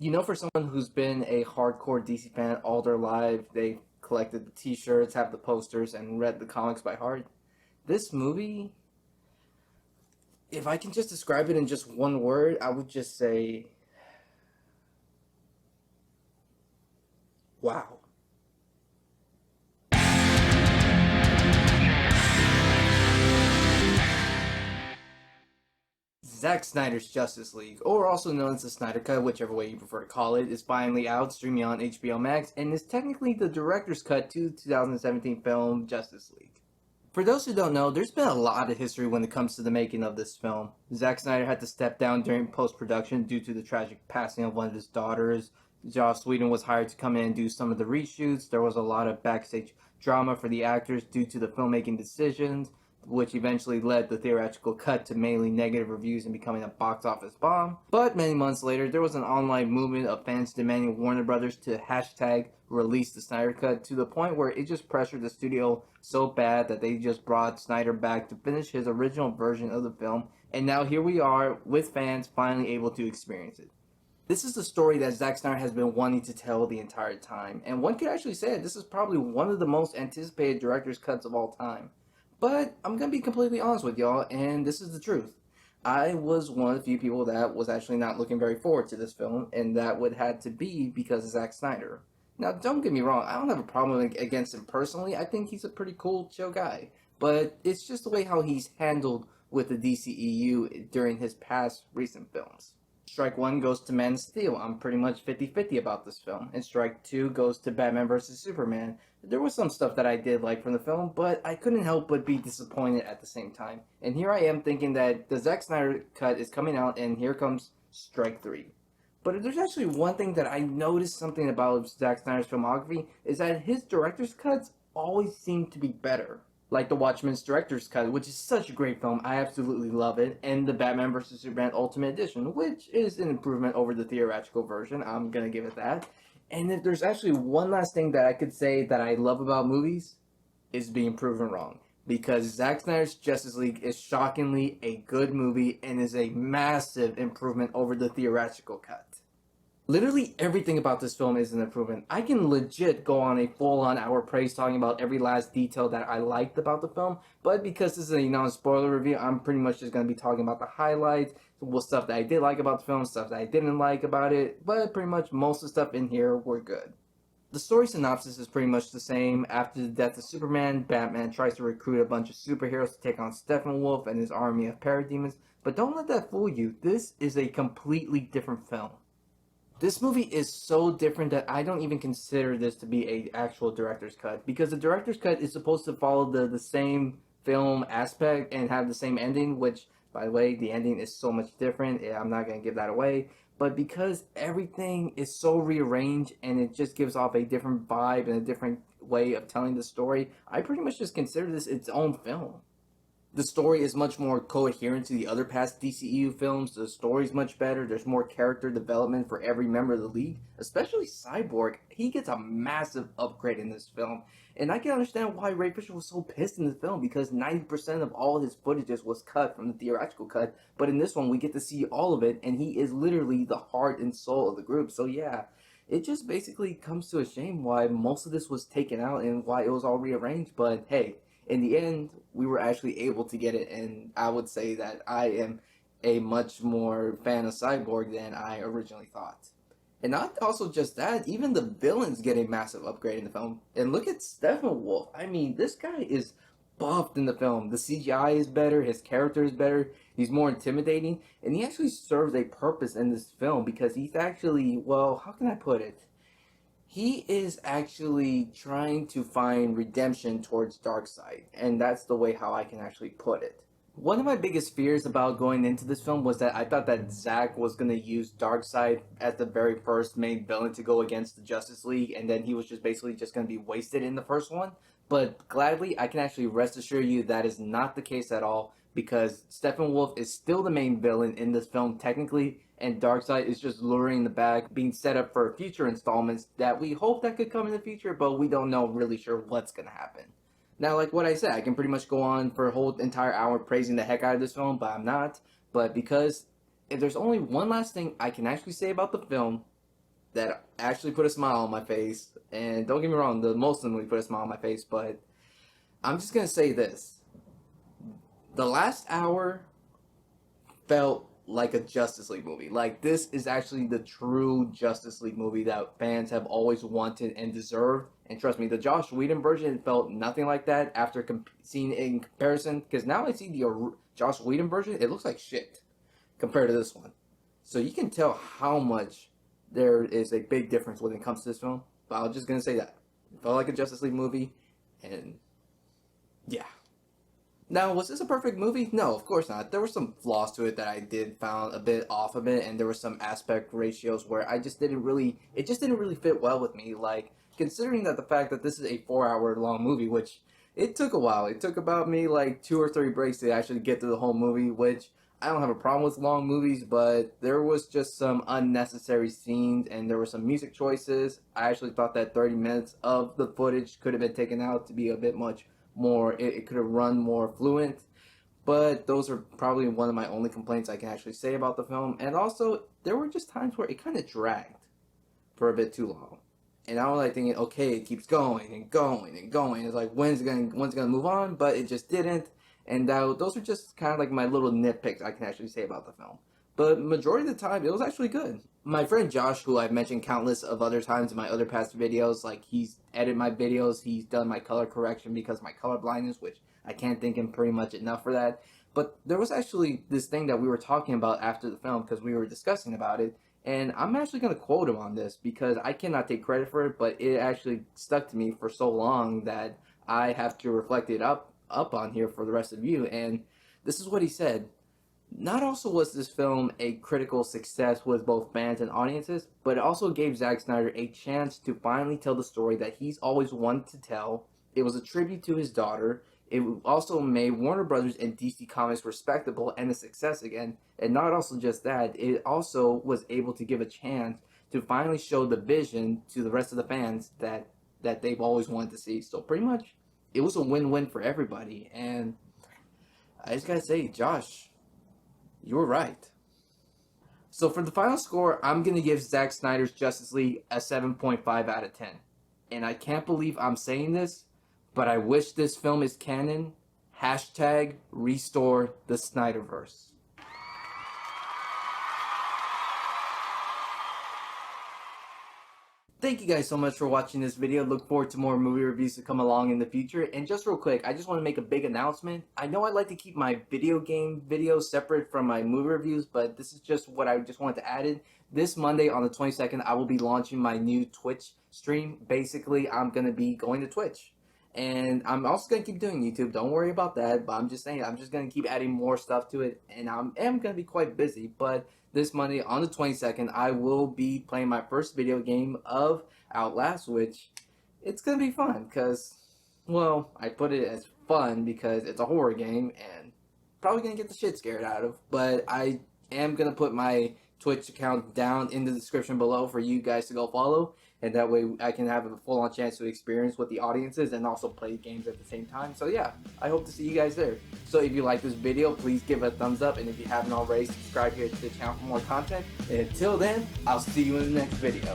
For someone who's been a hardcore DC fan all their life, they collected the T-shirts, have the posters, and read the comics by heart. This movie, if I can just describe it in just one word, I would just say, wow. Zack Snyder's Justice League, or also known as the Snyder Cut, whichever way you prefer to call it, is finally out, streaming on HBO Max, and is technically the director's cut to the 2017 film Justice League. For those who don't know, there's been a lot of history when it comes to the making of this film. Zack Snyder had to step down during post-production due to the tragic passing of one of his daughters. Joss Whedon was hired to come in and do some of the reshoots. There was a lot of backstage drama for the actors due to the filmmaking decisions, which eventually led the theatrical cut to mainly negative reviews and becoming a box office bomb. But many months later, there was an online movement of fans demanding Warner Brothers to hashtag release the Snyder Cut, to the point where it just pressured the studio so bad that they just brought Snyder back to finish his original version of the film, and now here we are with fans finally able to experience it. This is the story that Zack Snyder has been wanting to tell the entire time, and one could actually say that this is probably one of the most anticipated director's cuts of all time. But I'm gonna be completely honest with y'all, and this is the truth. I was one of the few people that was actually not looking very forward to this film, and that would had to be because of Zack Snyder. Now, don't get me wrong, I don't have a problem against him personally. I think he's a pretty cool, chill guy. But it's just the way how he's handled with the DCEU during his past recent films. Strike 1 goes to Man of Steel. I'm pretty much 50-50 about this film. And Strike 2 goes to Batman vs. Superman. There was some stuff that I did like from the film, but I couldn't help but be disappointed at the same time. And here I am thinking that the Zack Snyder cut is coming out, and here comes Strike 3. But there's actually one thing that I noticed something about Zack Snyder's filmography, is that his director's cuts always seem to be better. Like the Watchmen's director's cut, which is such a great film. I absolutely love it. And the Batman vs. Superman Ultimate Edition, which is an improvement over the theatrical version. I'm going to give it that. And if there's actually one last thing that I could say that I love about movies, is being proven wrong. Because Zack Snyder's Justice League is shockingly a good movie and is a massive improvement over the theatrical cut. Literally everything about this film is an improvement. I can legit go on a full-on hour praise talking about every last detail that I liked about the film, but because this is a non-spoiler review, I'm pretty much just going to be talking about the highlights, stuff that I did like about the film, stuff that I didn't like about it, but pretty much most of the stuff in here were good. The story synopsis is pretty much the same. After the death of Superman, Batman tries to recruit a bunch of superheroes to take on Steppenwolf and his army of parademons, but don't let that fool you. This is a completely different film. This movie is so different that I don't even consider this to be a actual director's cut, because the director's cut is supposed to follow the same film aspect and have the same ending, which, by the way, the ending is so much different. I'm not going to give that away. But because everything is so rearranged and it just gives off a different vibe and a different way of telling the story, I pretty much just consider this its own film. The story is much more coherent to the other past DCEU films. The story's much better. There's more character development for every member of the league, especially Cyborg. He gets a massive upgrade in this film. And I can understand why Ray Fisher was so pissed in the film, because 90% of all his footages was cut from the theatrical cut. But in this one, we get to see all of it, and he is literally the heart and soul of the group. So yeah, it just basically comes to a shame why most of this was taken out and why it was all rearranged. But hey, in the end, we were actually able to get it, and I would say that I am a much more fan of Cyborg than I originally thought. And not also just that, even the villains get a massive upgrade in the film. And look at Steppenwolf. I mean, this guy is buffed in the film. The CGI is better, his character is better, he's more intimidating, and he actually serves a purpose in this film because he's actually, well, how can I put it? He is actually trying to find redemption towards Darkseid, and that's the way how I can actually put it. One of my biggest fears about going into this film was that I thought that Zack was going to use Darkseid as the very first main villain to go against the Justice League, and then he was just basically just going to be wasted in the first one. But gladly, I can actually rest assure you that is not the case at all, because Steppenwolf is still the main villain in this film technically, and Darkseid is just luring the back, being set up for future installments that we hope that could come in the future, but we don't know really sure what's going to happen. Now, like what I said, I can pretty much go on for a whole entire hour praising the heck out of this film, but I'm not. But because if there's only one last thing I can actually say about the film, that actually put a smile on my face. And don't get me wrong, the most of the movie put a smile on my face, but I'm just gonna say this. The last hour felt like a Justice League movie. Like, this is actually the true Justice League movie that fans have always wanted and deserved. And trust me, the Joss Whedon version felt nothing like that after seeing it in comparison. Because now I see the Joss Whedon version, it looks like shit compared to this one. So you can tell how much there is a big difference when it comes to this film. But I was just gonna say that. It felt like a Justice League movie, and yeah. Now, was this a perfect movie? No, of course not. There were some flaws to it that I did found a bit off of it, and there were some aspect ratios where it just didn't really fit well with me. Like, considering that the fact that this is a 4 hour long movie, which it took a while. It took about me like 2 or 3 breaks to actually get through the whole movie, which I don't have a problem with long movies, but there was just some unnecessary scenes and there were some music choices. I actually thought that 30 minutes of the footage could have been taken out to be a bit much more, it could have run more fluent. But those are probably one of my only complaints I can actually say about the film. And also, there were just times where it kind of dragged for a bit too long. And I was like thinking, okay, it keeps going and going and going. It's like, when's it gonna move on? But it just didn't. And those are just kind of like my little nitpicks I can actually say about the film. But majority of the time, it was actually good. My friend Josh, who I've mentioned countless of other times in my other past videos, like, he's edited my videos, he's done my color correction because of my color blindness, which I can't thank him pretty much enough for that. But there was actually this thing that we were talking about after the film because we were discussing about it, and I'm actually going to quote him on this because I cannot take credit for it, but it actually stuck to me for so long that I have to reflect it up on here for the rest of you. And this is what he said. Not also was this film a critical success with both fans and audiences, but it also gave Zack Snyder a chance to finally tell the story that he's always wanted to tell. It was a tribute to his daughter. It also made Warner Brothers and DC Comics respectable and a success again. And not also just that, it also was able to give a chance to finally show the vision to the rest of the fans that they've always wanted to see. So pretty much, it was a win-win for everybody. And I just gotta say, Josh, you were right. So for the final score, I'm going to give Zack Snyder's Justice League a 7.5 out of 10. And I can't believe I'm saying this, but I wish this film is canon. Hashtag restore the Snyderverse. Thank you guys so much for watching this video. Look forward to more movie reviews to come along in the future. And just real quick, I just want to make a big announcement. I know I like to keep my video game videos separate from my movie reviews, but this is just what I just wanted to add in. This Monday on the 22nd, I will be launching my new Twitch stream. Basically, I'm going to be going to Twitch. And I'm also going to keep doing YouTube. Don't worry about that. But I'm just saying, I'm just going to keep adding more stuff to it. And I am going to be quite busy. But this Monday on the 22nd, I will be playing my first video game of Outlast, which it's going to be fun. Because, well, I put it as fun because it's a horror game. And probably going to get the shit scared out of. But I am going to put my Twitch account down in the description below for you guys to go follow. And that way I can have a full-on chance to experience what the audience is and also play games at the same time. So yeah, I hope to see you guys there. So if you like this video, please give it a thumbs up. And if you haven't already, subscribe here to the channel for more content. And until then, I'll see you in the next video.